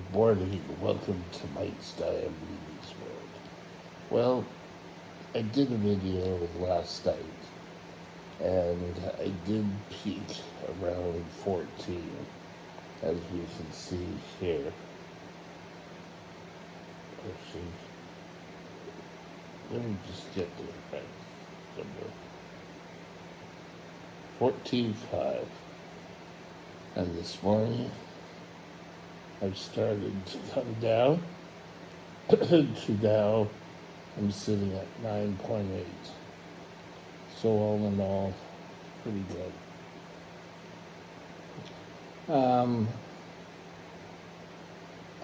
Good morning. Welcome to Mike's Diabetes World. Well, I did a video last night, and I did peak around 14, as you can see here. Actually, let me just get the correct number. 14.5. And this morning, I've started to come down to now I'm sitting at 9.8. So all in all, pretty good.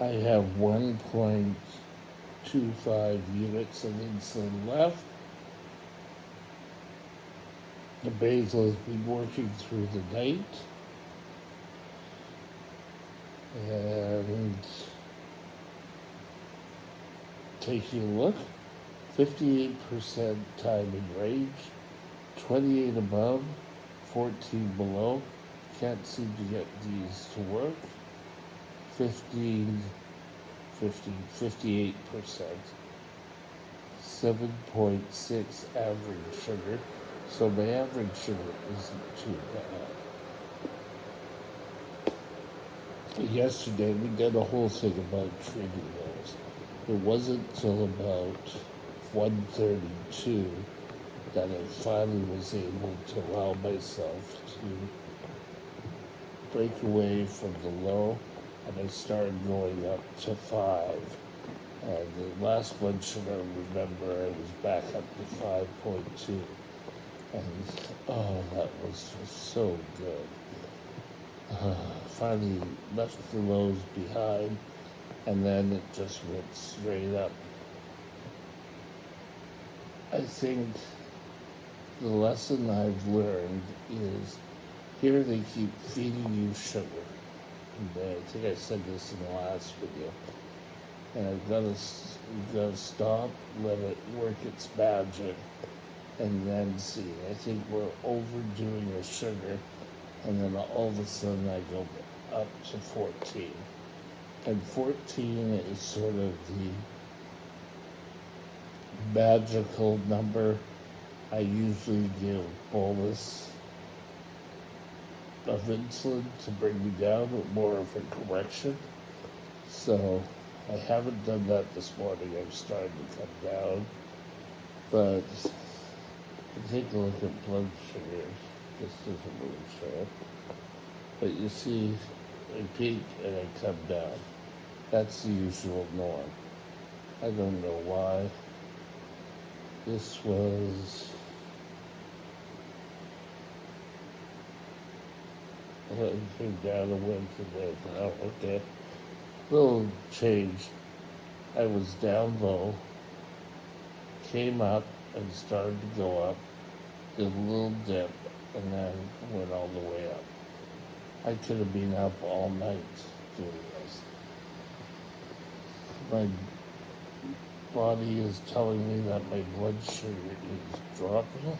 I have 1.25 units of insulin left. The basal has been working through the night. And taking a look, 58% time in range, 28 above, 14 below. Can't seem to get these to work. 58%, 7.6 average sugar. So my average sugar isn't too bad. Yesterday we did a whole thing about treating those. It wasn't till about 1:32 that I finally was able to allow myself to break away from the low, and I started going up to 5. And the last blood sugar, remember, I was back up to 5.2. And oh, that was just so good. Finally left the lows behind, and then it just went straight up. I think the lesson I've learned is here they keep feeding you sugar. And I think I said this in the last video. And you've got to stop, let it work its magic, and then see. I think we're overdoing the sugar, and then all of a sudden I go up to 14. And 14 is sort of the magical number. I usually give bolus of insulin to bring me down, or more of a correction. So I haven't done that this morning. I'm starting to come down. But take a look at blood sugars. This doesn't really show. But you see, I peak and I come down. That's the usual norm. I don't know why. This was... I came down and went to bed. Oh, okay. Little change. I was down low, came up and started to go up, did a little dip, and then went all the way up. I could have been up all night doing this. My body is telling me that my blood sugar is dropping.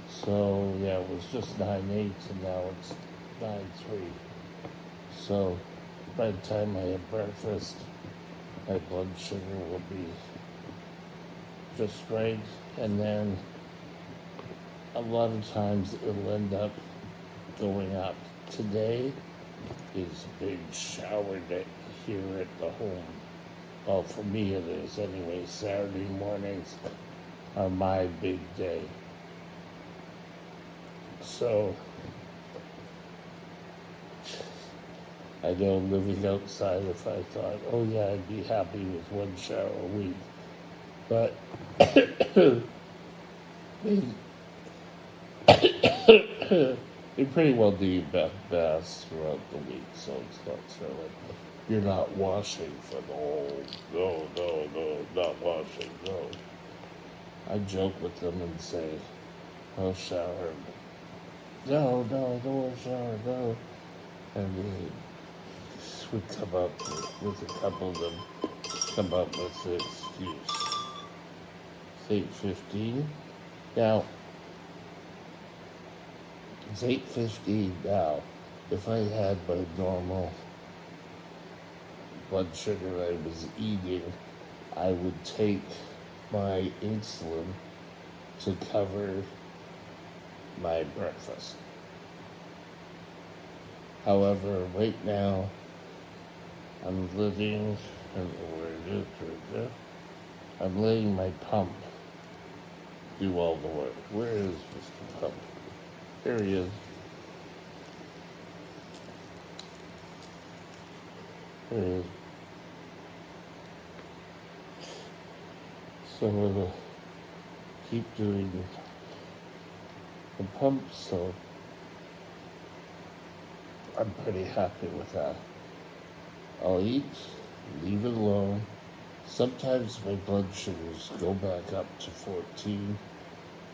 So yeah, it was just 9.8 and now it's 9.3. So by the time I have breakfast, my blood sugar will be just right, and then a lot of times it'll end up going up. Today is a big shower day here at the home. Well, for me it is anyway. Saturday mornings are my big day. So I know living outside, if I thought, oh yeah, I'd be happy with one shower a week. But you pretty well do your best throughout the week, so it's not sort of, you're not washing for the whole, no, not washing, no. I joke with them and say, I'll shower. No, don't want to shower, no. And they would come up with a couple of them, come up with the excuse. It's 8:15. Now, it's 8:15 now. If I had my normal blood sugar I was eating, I would take my insulin to cover my breakfast. However, right now, I'm letting, I'm letting my pump do all the work. Where is Mr. Pump? There he is. There he is. So I'm gonna keep doing the pump, so I'm pretty happy with that. I'll eat, leave it alone. Sometimes my blood sugars go back up to 14.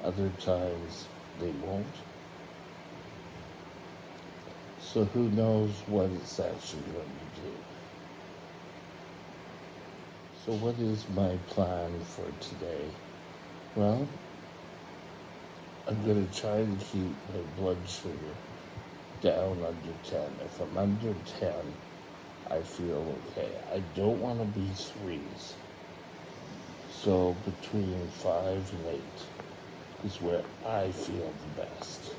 Other times they won't. So who knows what it's actually going to do. So what is my plan for today? Well, I'm going to try and keep my blood sugar down under 10. If I'm under 10, I feel okay. I don't want to be 3s. So between 5 and 8 is where I feel the best.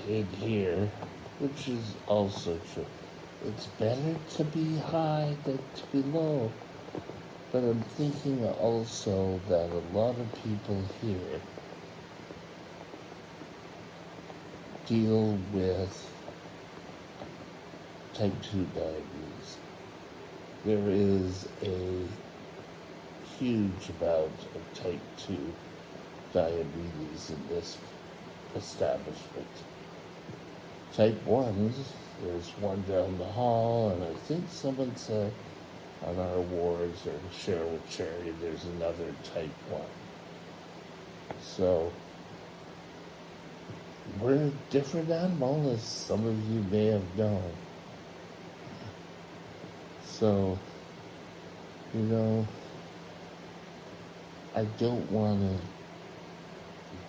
In here, which is also true, it's better to be high than to be low. But I'm thinking also that a lot of people here deal with type 2 diabetes. There is a huge amount of type 2 diabetes in this establishment. Type 1s, there's one down the hall, and I think someone said on our wards, or share with Cherry, there's another type 1. So, we're a different animal, as some of you may have known. So, I don't want to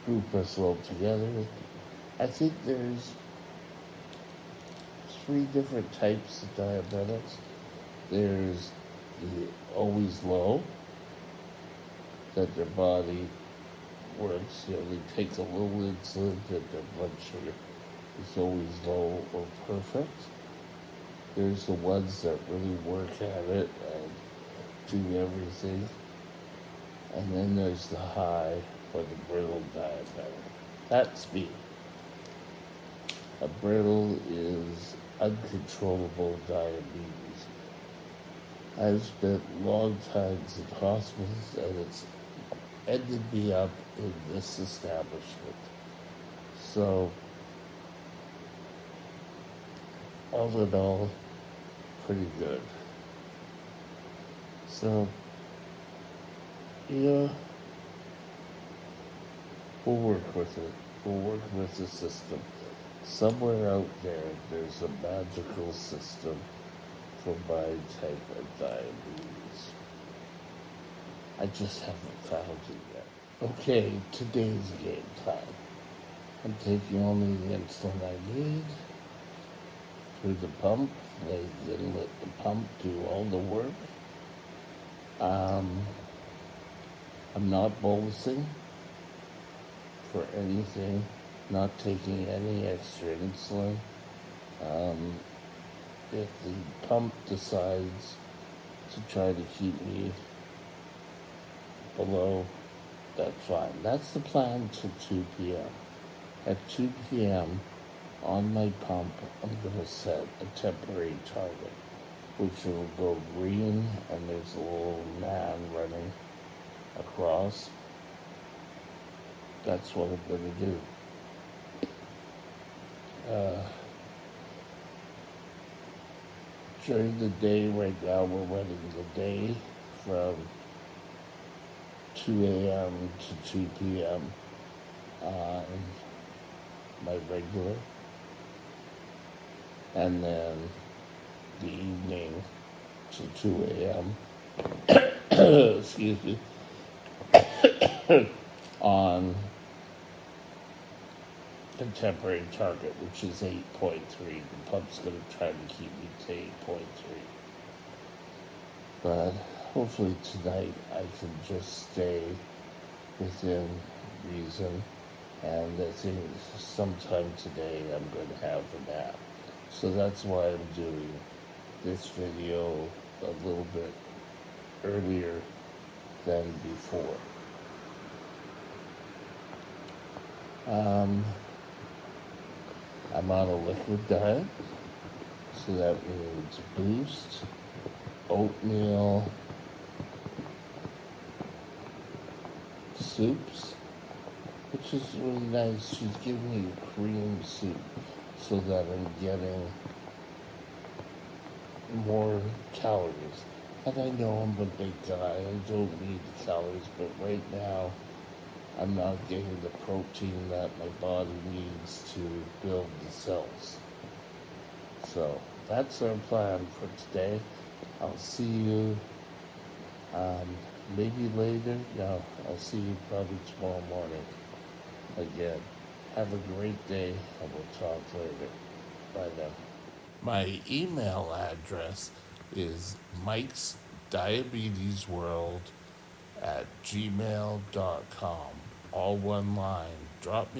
group us all together. I think there's 3 different types of diabetics. There's the always low, that their body works, they take a little insulin, that their blood sugar is always low or perfect. There's the ones that really work at it and do everything. And then there's the high or the brittle diabetic. That's me. A brittle is uncontrollable diabetes. I've spent long times in hospitals, and it's ended me up in this establishment. So, all in all, pretty good. So, we'll work with it. We'll work with the system. Somewhere out there, there's a magical system for my type of diabetes. I just haven't found it yet. Okay, today's game plan. I'm taking only the insulin I need through the pump. Then let the pump do all the work. I'm not bolusing for anything, not taking any extra insulin. If the pump decides to try to keep me below, that's fine. That's the plan till 2 p.m. At 2 p.m. on my pump, I'm going to set a temporary target, which will go green, and there's a little man running across. That's what I'm going to do. During the day, right now, we're running the day from 2 a.m. to 2 p.m. on my regular, and then the evening to 2 a.m. excuse me, on contemporary target, which is 8.3. The pub's going to try to keep me to 8.3. But hopefully tonight I can just stay within reason. And I think sometime today I'm going to have a nap. So that's why I'm doing this video a little bit earlier than before. I'm on a liquid diet, so that means Boost, oatmeal, soups, which is really nice. She's giving me a cream soup so that I'm getting more calories. And I know I'm a big guy, I don't need the calories, but right now I'm not getting the protein that my body needs to build the cells. So that's our plan for today. I'll see you maybe later. No, I'll see you probably tomorrow morning again. Have a great day, and we'll talk later. Bye now. My email address is Mike's Diabetes World at gmail.com. All one line. Drop me